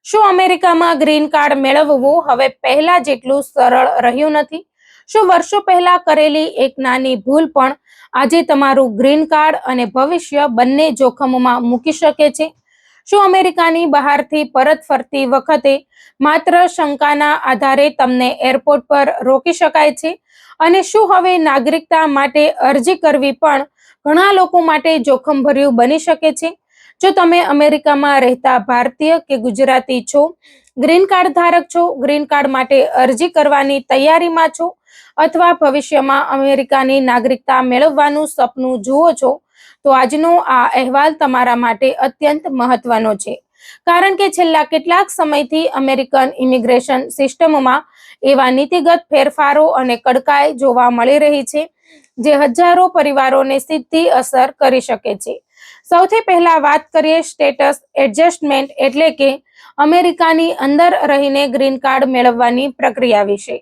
શું અમેરિકામાં green card મેળવવું હવે પહેલા જેટલું સરળ રહ્યું નથી? શું વર્ષો પહેલા કરેલી એક નાની ભૂલ પણ આજે તમારું ગ્રીન કાર્ડ અને ભવિષ્ય બંને જોખમમાં મૂકી શકે છે? શું અમેરિકાની બહારથી પરત ફરતી વખતે માત્ર શંકાના આધારે તમને એરપોર્ટ પર રોકી શકાય છે? અને શું હવે નાગરિકતા માટે અરજી કરવી પણ ઘણા લોકો માટે જોખમભર્યું બની શકે છે? જો તમે અમેરિકામાં રહેતા ભારતીય કે ગુજરાતી છો, ગ્રીન કાર્ડ ધારક છો, ગ્રીન કાર્ડ માટે અરજી કરવાની તૈયારીમાં છો, અથવા ભવિષ્યમાં અમેરિકાની નાગરિકતા મેળવવાનું સપનું જુઓ છો, તો આજનો આ અહેવાલ તમારા માટે અત્યંત મહત્વનો છે. કારણ કે છેલ્લા કેટલાક સમયથી અમેરિકન ઇમિગ્રેશન સિસ્ટમમાં એવા નીતિગત ફેરફારો અને કડકાઈ જોવા મળી રહી છે જે હજારો પરિવારોને સીધી અસર કરી શકે છે. સૌથી પહેલા વાત કરીએ સ્ટેટસ એડજસ્ટમેન્ટ એટલે કે અમેરિકાની અંદર રહીને ગ્રીન કાર્ડ મેળવવાની પ્રક્રિયા વિશે.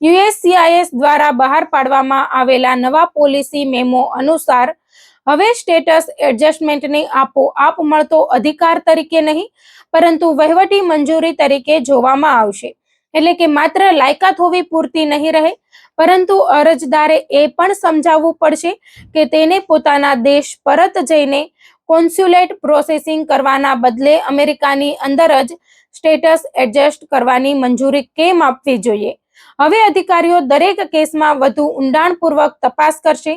યુએસસીઆઈએસ દ્વારા બહાર પાડવામાં આવેલા નવા પોલિસી મેમો અનુસાર હવે સ્ટેટસ એડજસ્ટમેન્ટની આપોઆપ મળતો અધિકાર તરીકે નહીં, પરંતુ વહીવટી મંજૂરી તરીકે જોવામાં આવશે. એટલે કે માત્ર લાયકાત હોવી પૂરતી નહીં રહે, પરંતુ અરજદારે એ પણ સમજાવવું પડશે કે તેને પોતાના દેશ પરત જઈને કોન્સ્યુલેટ પ્રોસેસિંગ કરવાના બદલે અમેરિકાની અંદર જ સ્ટેટસ એડજસ્ટ કરવાની મંજૂરી કેમ આપવી જોઈએ. હવે અધિકારીઓ દરેક કેસમાં વધુ ઊંડાણપૂર્વક તપાસ કરશે.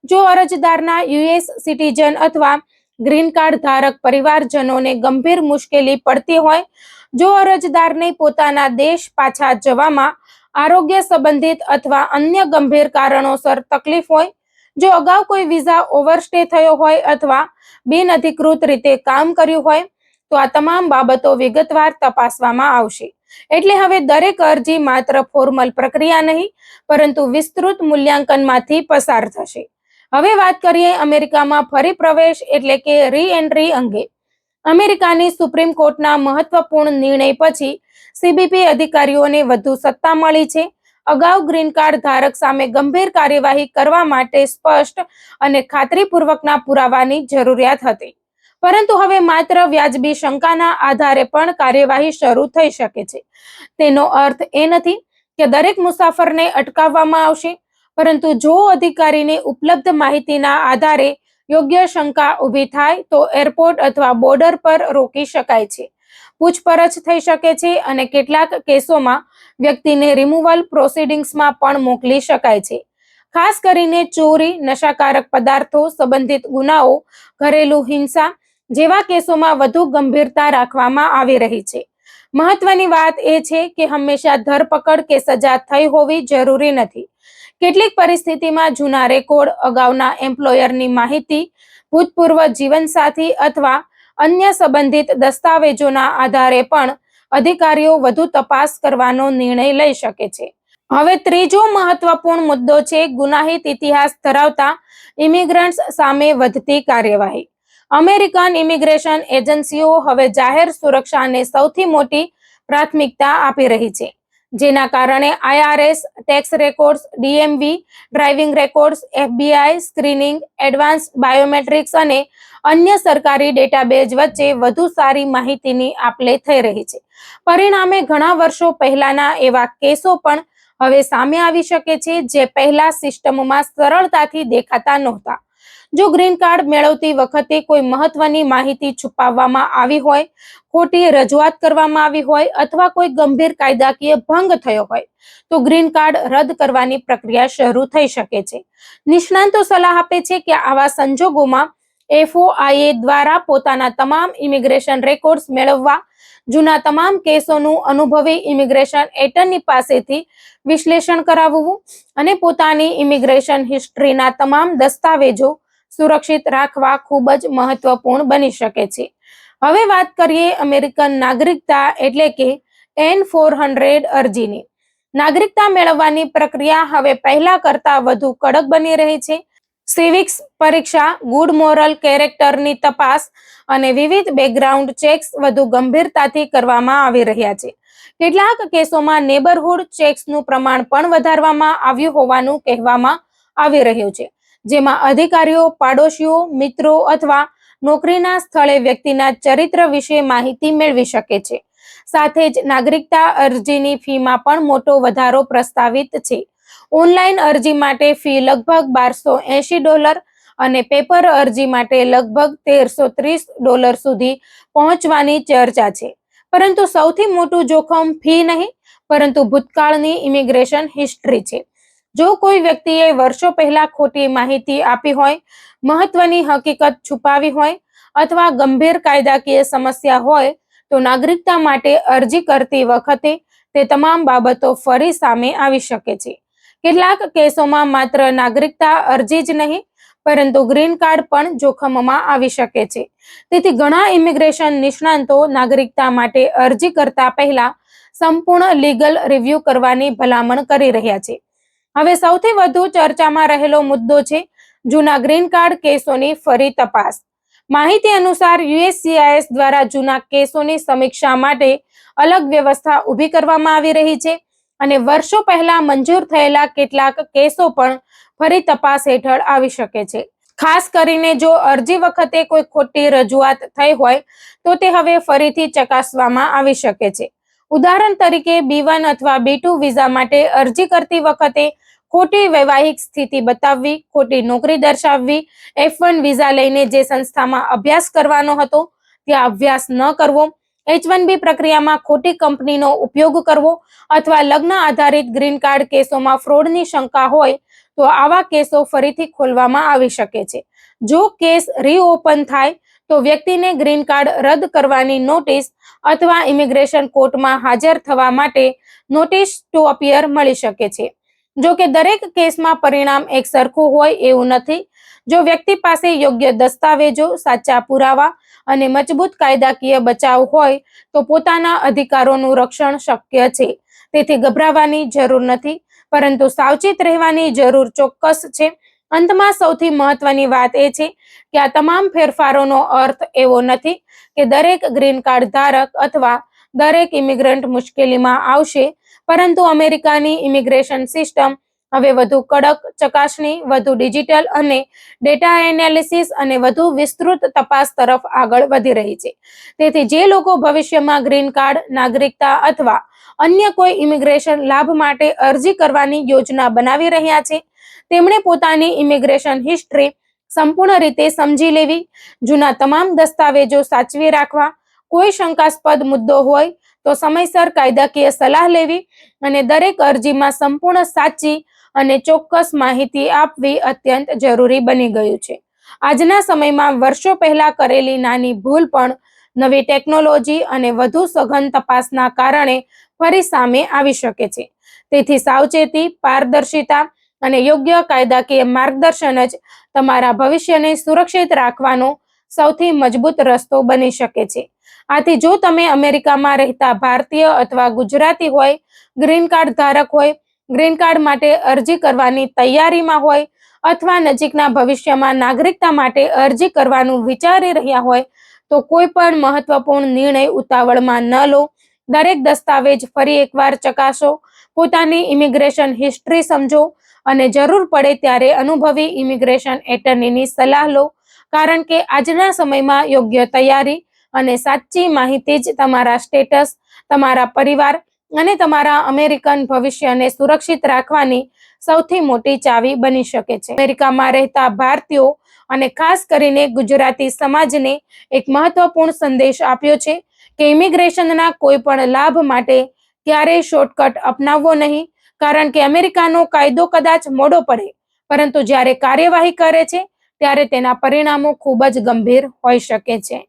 જો અરજદારના યુએસ સિટીઝન અથવા ગ્રીન કાર્ડ ધારક પરિવારજનોને ગંભીર મુશ્કેલી પડતી હોય, જો અરજદારને પોતાના દેશ પાછા જવામાં આરોગ્ય સંબંધિત અથવા અન્ય ગંભીર કારણોસર તકલીફ હોય, જો અગાઉ કોઈ વિઝા ઓવરસ્ટે થયો હોય અથવા બિનઅધિકૃત રીતે કામ કર્યું હોય, તો આ તમામ બાબતો વિગતવાર તપાસવામાં આવશે. એટલે હવે દરેક અરજી માત્ર ફોર્મલ પ્રક્રિયા નહીં, પરંતુ વિસ્તૃત મૂલ્યાંકનમાંથી પસાર થશે. હવે વાત કરીએ અમેરિકામાં ફરી પ્રવેશ એટલે કે રી એન્ટ્રી અંગે. અમેરિકાની સુપ્રીમ કોર્ટના મહત્વપૂર્ણ નિર્ણય પછી સીબીપી અધિકારીઓને વધુ સત્તા મળી છે. અગાઉ ગ્રીન કાર્ડ ધારક સામે ગંભીર કાર્યવાહી કરવા માટે સ્પષ્ટ અને ખાતરીપૂર્વકના પુરાવાની જરૂરિયાત હતી, પરંતુ હવે માત્ર વ્યાજબી શંકાના આધારે પણ કાર્યવાહી શરૂ થઈ શકે છે. તેનો અર્થ એ નથી કે દરેક મુસાફરને અટકાવવામાં આવશે, પરંતુ જો અધિકારીને ઉપલબ્ધ માહિતીના આધારે યોગ્ય શંકા ઊભી થાય તો એરપોર્ટ અથવા બોર્ડર પર રોકી શકાય છે, પૂછપરછ થઈ શકે છે અને કેટલાક કેસોમાં વ્યક્તિને રિમૂવલ પ્રોસિડિંગ્સમાં પણ મોકલી શકાય છે. ખાસ કરીને ચોરી, નશાકારક પદાર્થો સંબંધિત ગુનાઓ, ઘરેલુ હિંસા જેવા કેસોમાં વધુ ગંભીરતા રાખવામાં આવી રહી છે. મહત્વની વાત એ છે કે હંમેશા ધરપકડ કે સજા થઈ હોવી જરૂરી નથી. કેટલીક પરિસ્થિતિમાં જૂના રેકોર્ડ, અગાઉના એમ્પ્લોયરની માહિતી, ભૂતપૂર્વ જીવનસાથી અથવા અન્ય સંબંધિત દસ્તાવેજોના આધારે પણ અધિકારીઓ વધુ તપાસ કરવાનો નિર્ણય લઈ શકે છે. હવે ત્રીજો મહત્વપૂર્ણ મુદ્દો છે ગુનાહિત ઇતિહાસ ધરાવતા ઇમિગ્રન્ટ્સ સામે વધતી કાર્યવાહી. અમેરિકન ઇમિગ્રેશન એજન્સીઓ હવે જાહેર સુરક્ષાને સૌથી મોટી પ્રાથમિકતા આપી રહી છે, જેના કારણે IRS, tax records, DMV, driving records, FBI screening, advance biometrics અને અન્ય સરકારી ડેટાબેઝ વચ્ચે વધુ સારી માહિતીની આપ-લે થઈ રહી છે. પરિણામે ઘણા વર્ષો પહેલાના એવા કેસો પણ હવે સામે આવી શકે છે જે પહેલા સિસ્ટમમાં સરળતાથી દેખાતા નહોતા. જો ગ્રીન કાર્ડ મેળવતી વખતે કોઈ મહત્વની માહિતી છુપાવવામાં આવી હોય, ખોટી રજૂઆત કરવામાં આવી હોય અથવા કોઈ ગંભીર કાયદાકીય ભંગ થયો હોય, તો ગ્રીન કાર્ડ રદ કરવાની પ્રક્રિયા શરૂ થઈ શકે છે. નિષ્ણાતો સલાહ આપે છે કે આવા સંજોગોમાં એફઓઆઈએ દ્વારા પોતાના તમામ ઇમિગ્રેશન રેકોર્ડ્સ મેળવવા, જૂના તમામ કેસોનું અનુભવી ઇમિગ્રેશન એટર્ની પાસેથી વિશ્લેષણ કરાવવું અને પોતાની ઇમિગ્રેશન હિસ્ટ્રીના તમામ દસ્તાવેજો સુરક્ષિત રાખવા ખૂબ જ મહત્વપૂર્ણ બની શકે છે. હવે વાત કરીએ અમેરિકન નાગરિકતા એટલે કે N-400 અરજીની. નાગરિકતા મેળવવાની પ્રક્રિયા હવે પહેલા કરતા વધુ કડક બની રહી છે. સિવિક્સ પરીક્ષા, ગુડ મોરલ કેરેક્ટરની તપાસ અને વિવિધ બેકગ્રાઉન્ડ ચેક્સ વધુ ગંભીરતાથી કરવામાં આવી રહ્યા છે. કેટલાક કેસોમાં નેબરહુડ ચેક્સનું પ્રમાણ પણ વધારવામાં આવ્યું હોવાનું કહેવામાં આવી રહ્યું છે, જેમાં અધિકારીઓ પાડોશીઓ, મિત્રો અથવા નોકરીના સ્થળે વ્યક્તિના ચરિત્ર વિશે માહિતી મેળવી શકે છે. સાથે જ નાગરિકતા અરજીની ફીમાં પણ મોટો વધારો પ્રસ્તાવિત છે. ઓનલાઈન અરજી માટે ફી લગભગ $1280 અને પેપર અરજી માટે લગભગ $1330 સુધી પહોંચવાની ચર્ચા છે. પરંતુ સૌથી મોટું જોખમ ફી નહીં, પરંતુ ભૂતકાળની ઇમિગ્રેશન હિસ્ટ્રી છે. જો કોઈ વ્યક્તિએ વર્ષો પહેલા ખોટી માહિતી આપી હોય, મહત્વની હકીકત છુપાવી હોય અથવા ગંભીર કાયદાકીય સમસ્યા હોય, તો નાગરિકતા માટે અરજી કરતી વખતે તે તમામ બાબતો ફરી સામે આવી શકે છે. કેટલાક કેસોમાં માત્ર નાગરિકતા અરજી જ નહીં, પરંતુ ગ્રીન કાર્ડ પણ જોખમમાં આવી શકે છે. તેથી ઘણા ઇમિગ્રેશન નિષ્ણાતો નાગરિકતા માટે અરજી કરતા પહેલા સંપૂર્ણ લીગલ રિવ્યૂ કરવાની ભલામણ કરી રહ્યા છે. હવે સૌથી વધુ ચર્ચામાં રહેલો મુદ્દો છે જૂના ગ્રીન કાર્ડ કેસોની ફરી તપાસ. માહિતી અનુસાર USCIS દ્વારા જૂના કેસોની સમીક્ષા માટે અલગ વ્યવસ્થા ઊભી કરવામાં આવી રહી છે અને વર્ષો પહેલા મંજૂર થયેલા કેટલાક કેસો પણ ફરી તપાસ હેઠળ આવી શકે છે. ખાસ કરીને જો અરજી વખતે કોઈ ખોટી રજૂઆત થઈ હોય તો તે હવે ફરીથી ચકાસવામાં આવી શકે છે. ઉદાહરણ તરીકે B1 અથવા B2 વિઝા માટે અરજી કરતી વખતે ખોટી વૈવાહિક સ્થિતિ બતાવવી, ખોટી નોકરી દર્શાવવી, F1 વિઝા લઈને જે સંસ્થામાં અભ્યાસ કરવાનો હતો ત્યાં અભ્યાસ ન કરવો, H1B પ્રક્રિયામાં ખોટી કંપનીનો ઉપયોગ કરવો અથવા લગ્ન આધારિત ગ્રીન કાર્ડ કેસોમાં ફ્રોડની શંકા હોય તો આવા કેસો ફરીથી ખોલવામાં આવી શકે છે. જો કેસ રીઓપન થાય તો વ્યક્તિને ગ્રીન કાર્ડ રદ કરવાની નોટિસ અથવા ઇમિગ્રેશન કોર્ટમાં હાજર થવા માટે નોટિસ ટુ અપિયર મળી શકે છે. જો કે દરેક કેસમાં પરિણામ એક સરખું હોય એવું નથી. જો વ્યક્તિ પાસે યોગ્ય દસ્તાવેજો, સાચા પુરાવા અને મજબૂત કાયદાકીય બચાવ હોય તો પોતાના અધિકારોનું રક્ષણ શક્ય છે. તેથી ગભરાવાની જરૂર નથી, પરંતુ સાવચેત રહેવાની જરૂર ચોક્કસ છે. અંતમાં સૌથી મહત્વની વાત એ છે કે આ તમામ ફેરફારોનો અર્થ એવો નથી કે દરેક ગ્રીન કાર્ડ ધારક અથવા દરેક ઇમિગ્રન્ટ મુશ્કેલીમાં આવશે, પરંતુ અમેરિકાની ઇમિગ્રેશન સિસ્ટમ હવે વધુ કડક ચકાસણી, વધુ ડિજિટલ અને ડેટા એનાલિસિસ અને વધુ વિસ્તૃત તપાસ તરફ આગળ વધી રહી છે. તેથી જે લોકો ભવિષ્યમાં ગ્રીન કાર્ડ, નાગરિકતા અથવા અન્ય કોઈ ઇમિગ્રેશન લાભ માટે અરજી કરવાની યોજના બનાવી રહ્યા છે, તેમણે પોતાની ઇમિગ્રેશન હિસ્ટ્રી સંપૂર્ણ રીતે સમજી લેવી, જૂના તમામ દસ્તાવેજો સાચવી રાખવા, કોઈ શંકાસ્પદ મુદ્દો હોય તો સમયસર કાયદાકીય સલાહ લેવી અને દરેક અરજીમાં સંપૂર્ણ સાચી અને ચોક્કસ માહિતી આપવી અત્યંત જરૂરી બની ગયું છે. આજના સમયમાં વર્ષો પહેલા કરેલી નાની ભૂલ પણ નવી ટેકનોલોજી અને વધુ સઘન તપાસના કારણે ફરી સામે આવી શકે છે. તેથી સાવચેતી, પારદર્શિતા અને યોગ્ય કાયદાકીય માર્ગદર્શન જ તમારા ભવિષ્યને સુરક્ષિત રાખવાનો સૌથી મજબૂત રસ્તો બની શકે છે. આથી જો તમે અમેરિકામાં રહેતા ભારતીય અથવા ગુજરાતી હોય, ગ્રીન કાર્ડ ધારક હોય, ગ્રીન કાર્ડ માટે અરજી કરવાની તૈયારીમાં હોય અથવા નજીકના ભવિષ્યમાં નાગરિકતા માટે અરજી કરવાનું વિચારી રહ્યા હોય તો કોઈ પણ મહત્વપૂર્ણ નિર્ણય ઉતાવળમાં ન લો. દરેક દસ્તાવેજ ફરી એકવાર ચકાસો, પોતાની ઇમિગ્રેશન હિસ્ટ્રી સમજો અને જરૂર પડે ત્યારે અનુભવી ઇમિગ્રેશન એટર્નીની સલાહ લો, કારણ કે આજના સમયમાં યોગ્ય તૈયારી અને સાચી માહિતી જ તમારા સ્ટેટસ, તમારા પરિવાર અને તમારા અમેરિકન ભવિષ્યને સુરક્ષિત રાખવાની સૌથી મોટી ચાવી બની શકે છે. અમેરિકામાં રહેતા ભારતીયો અને ખાસ કરીને ગુજરાતી સમાજને એક મહત્વપૂર્ણ સંદેશ આપ્યો છે કે ઇમિગ્રેશનના કોઈ પણ લાભ માટે ક્યારેય શોર્ટકટ અપનાવવો નહીં, કારણ કે અમેરિકાનો કાયદો કદાચ મોડો પડે, પરંતુ જ્યારે કાર્યવાહી કરે છે ત્યારે તેના પરિણામો ખૂબ જ ગંભીર હોઈ શકે છે.